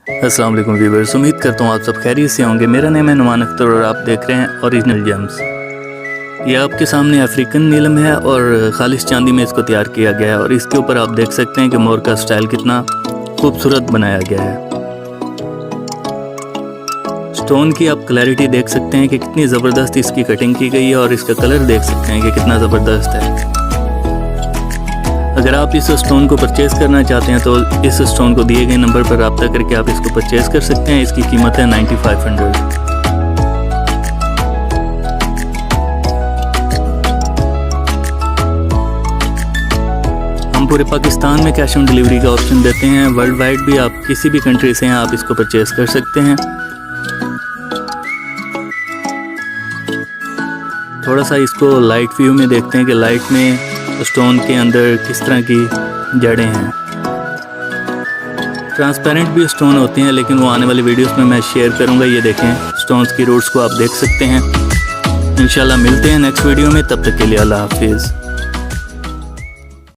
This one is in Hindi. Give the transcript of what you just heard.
अस्सलाम वालेकुम व्यूअर्स, उम्मीद करता हूँ आप सब खैरियत से होंगे। मेरा नाम है नुमान अख्तर और आप देख रहे हैं ओरिजिनल जेम्स। ये आपके सामने अफ्रीकन नीलम है और खालिश चांदी में इसको तैयार किया गया है और इसके ऊपर आप देख सकते हैं कि मोर का स्टाइल कितना खूबसूरत बनाया गया है। स्टोन की आप क्लैरिटी देख सकते हैं कि कितनी ज़बरदस्त इसकी कटिंग की गई है और इसका कलर देख सकते हैं कि कितना ज़बरदस्त है। अगर आप इस स्टोन को परचेज़ करना चाहते हैं तो इस स्टोन को दिए गए नंबर पर रब्ता करके आप इसको परचेज़ कर सकते हैं। इसकी कीमत है 9500। हम पूरे पाकिस्तान में कैश ऑन डिलीवरी का ऑप्शन देते हैं। वर्ल्ड वाइड भी आप किसी भी कंट्री से हैं आप इसको परचेज़ कर सकते हैं। थोड़ा सा इसको लाइट व्यू में देखते हैं कि लाइट में स्टोन के अंदर किस तरह की जड़ें हैं। ट्रांसपेरेंट भी स्टोन होते हैं लेकिन वो आने वाली वीडियोस में मैं शेयर करूंगा। ये देखें, स्टोन्स की रूट्स को आप देख सकते हैं। इंशाल्लाह मिलते हैं नेक्स्ट वीडियो में, तब तक के लिए अल्लाह हाफिज़।